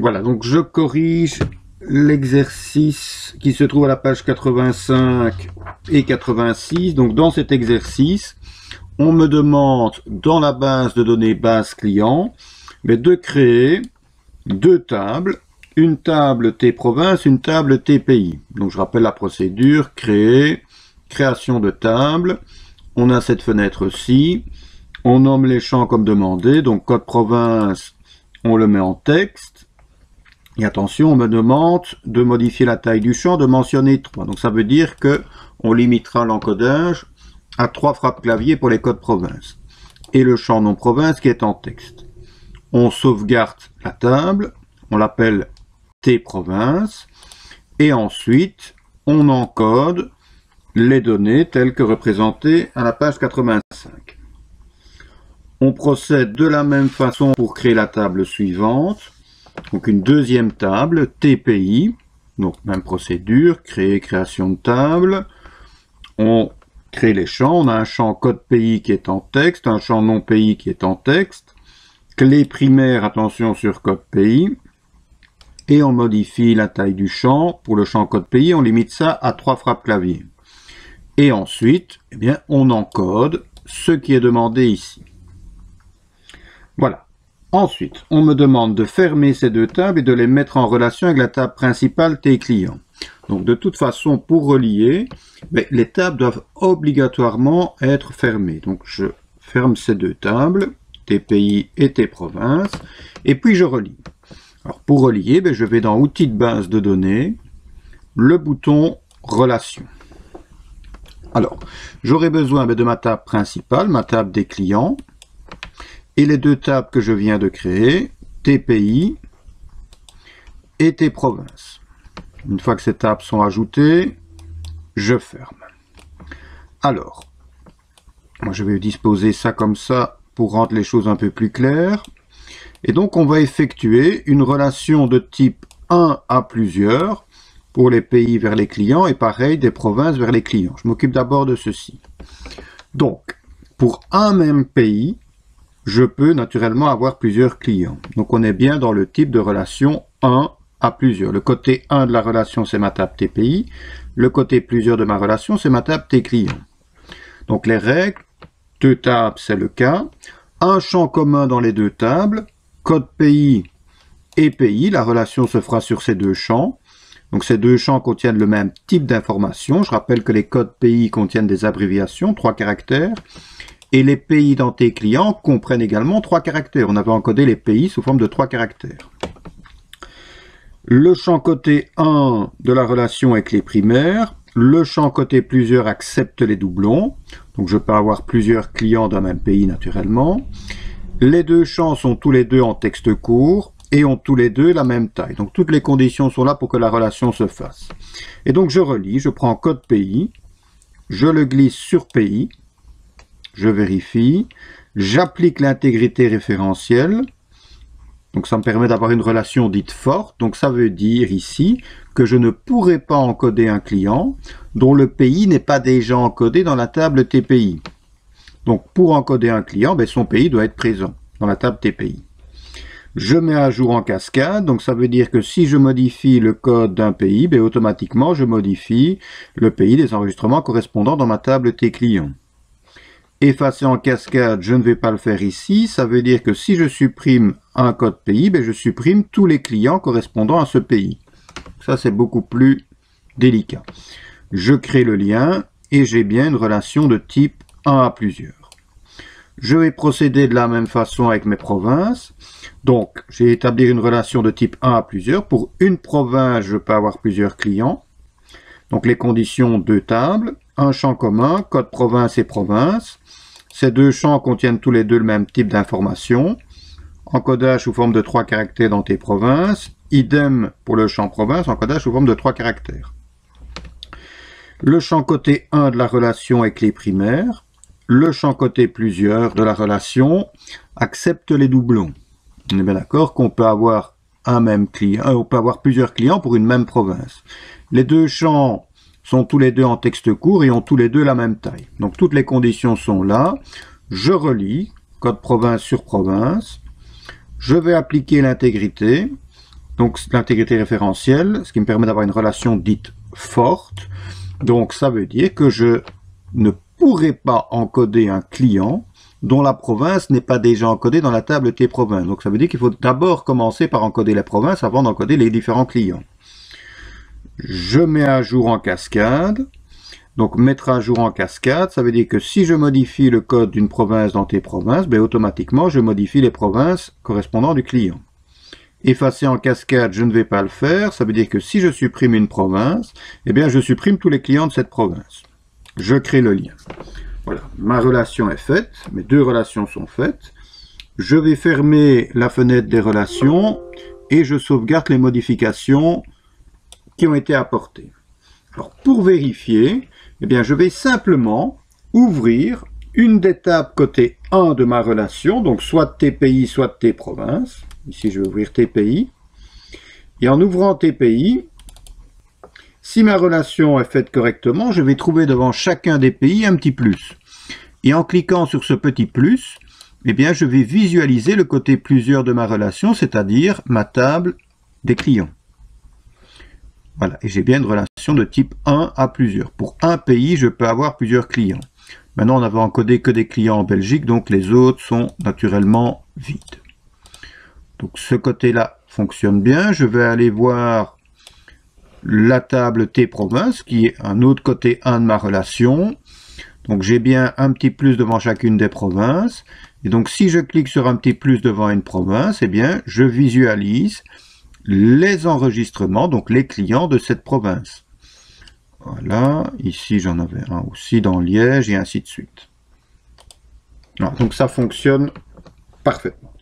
Voilà, donc je corrige l'exercice qui se trouve à la page 85 et 86. Donc dans cet exercice, on me demande dans la base de données base client de créer deux tables, une table T province, une table T pays. Donc je rappelle la procédure, créer, création de table, on a cette fenêtre-ci, on nomme les champs comme demandé, donc code province, on le met en texte, et attention, on me demande de modifier la taille du champ, de mentionner 3. Donc ça veut dire que on limitera l'encodage à 3 frappes clavier pour les codes province. Et le champ non province qui est en texte. On sauvegarde la table, on l'appelle T province, et ensuite on encode les données telles que représentées à la page 85. On procède de la même façon pour créer la table suivante. Donc une deuxième table, TPI, donc même procédure, créer, création de table. On crée les champs, on a un champ code pays qui est en texte, un champ non pays qui est en texte. Clé primaire, attention sur code pays. Et on modifie la taille du champ. Pour le champ code pays, on limite ça à 3 frappes clavier. Et ensuite, eh bien, on encode ce qui est demandé ici. Voilà. Ensuite, on me demande de fermer ces deux tables et de les mettre en relation avec la table principale T client. Donc de toute façon, pour relier, les tables doivent obligatoirement être fermées. Donc je ferme ces deux tables, T pays et T province, et puis je relie. Alors pour relier, je vais dans Outils de base de données, le bouton Relations. Alors, j'aurai besoin de ma table principale, ma table des clients, et les deux tables que je viens de créer, TPI et T province. Une fois que ces tables sont ajoutées, je ferme. Alors, moi je vais disposer ça comme ça pour rendre les choses un peu plus claires. Et donc on va effectuer une relation de type 1 à plusieurs pour les pays vers les clients et pareil des provinces vers les clients. Je m'occupe d'abord de ceci. Donc, pour un même pays, je peux naturellement avoir plusieurs clients. Donc on est bien dans le type de relation 1 à plusieurs. Le côté 1 de la relation, c'est ma table TPI. Le côté plusieurs de ma relation, c'est ma table T client. Donc les règles, deux tables, c'est le cas. Un champ commun dans les deux tables, code pays et pays. La relation se fera sur ces deux champs. Donc ces deux champs contiennent le même type d'information. Je rappelle que les codes pays contiennent des abréviations, 3 caractères. Et les pays dans T clients comprennent également 3 caractères. On avait encodé les pays sous forme de 3 caractères. Le champ côté 1 de la relation est clé primaire. Le champ côté plusieurs accepte les doublons. Donc je peux avoir plusieurs clients d'un même pays naturellement. Les deux champs sont tous les deux en texte court et ont tous les deux la même taille. Donc toutes les conditions sont là pour que la relation se fasse. Et donc je relie, je prends code pays, je le glisse sur pays. Je vérifie, j'applique l'intégrité référentielle, donc ça me permet d'avoir une relation dite forte, donc ça veut dire ici que je ne pourrai pas encoder un client dont le pays n'est pas déjà encodé dans la table TPI. Donc pour encoder un client, son pays doit être présent dans la table TPI. Je mets à jour en cascade, donc ça veut dire que si je modifie le code d'un pays, automatiquement je modifie le pays des enregistrements correspondants dans ma table T client. Effacer en cascade, je ne vais pas le faire ici. Ça veut dire que si je supprime un code pays, je supprime tous les clients correspondant à ce pays. Ça, c'est beaucoup plus délicat. Je crée le lien et j'ai bien une relation de type 1 à plusieurs. Je vais procéder de la même façon avec mes provinces. Donc, j'ai établi une relation de type 1 à plusieurs. Pour une province, je peux avoir plusieurs clients. Donc, les conditions, deux tables, un champ commun, code province et province. Ces deux champs contiennent tous les deux le même type d'information. Encodage sous forme de 3 caractères dans T provinces. Idem pour le champ province, encodage sous forme de 3 caractères. Le champ côté 1 de la relation est clé primaire. Le champ côté plusieurs de la relation accepte les doublons. On est bien d'accord qu'on peut avoir un même client, on peut avoir plusieurs clients pour une même province. Les deux champs sont tous les deux en texte court et ont tous les deux la même taille. Donc toutes les conditions sont là. Je relie, code province sur province. Je vais appliquer l'intégrité. donc l'intégrité référentielle, ce qui me permet d'avoir une relation dite forte. Donc ça veut dire que je ne pourrais pas encoder un client dont la province n'est pas déjà encodée dans la table T-province. Donc ça veut dire qu'il faut d'abord commencer par encoder les provinces avant d'encoder les différents clients. Je mets à jour en cascade. Donc mettre à jour en cascade, ça veut dire que si je modifie le code d'une province dans T-province, ben, automatiquement je modifie les provinces correspondant du client. Effacer en cascade, je ne vais pas le faire. Ça veut dire que si je supprime une province, eh bien je supprime tous les clients de cette province. Je crée le lien. Voilà, ma relation est faite, mes deux relations sont faites. Je vais fermer la fenêtre des relations et je sauvegarde les modifications qui ont été apportées. Alors pour vérifier, eh bien je vais simplement ouvrir une des tables côté 1 de ma relation, donc soit TPI, soit T-province. Ici, je vais ouvrir TPI. Et en ouvrant TPI, si ma relation est faite correctement, je vais trouver devant chacun des pays un petit plus. Et en cliquant sur ce petit plus, eh bien, je vais visualiser le côté plusieurs de ma relation, c'est-à-dire ma table des clients. Voilà, et j'ai bien une relation de type 1 à plusieurs. Pour un pays, je peux avoir plusieurs clients. Maintenant, on n'avait encodé que des clients en Belgique, donc les autres sont naturellement vides. Donc ce côté-là fonctionne bien. Je vais aller voir la table T-province, qui est un autre côté 1 de ma relation. Donc j'ai bien un petit plus devant chacune des provinces. Et donc si je clique sur un petit plus devant une province, eh bien je visualise les enregistrements, donc les clients de cette province. Voilà, ici j'en avais un aussi dans Liège et ainsi de suite. Voilà, donc ça fonctionne parfaitement.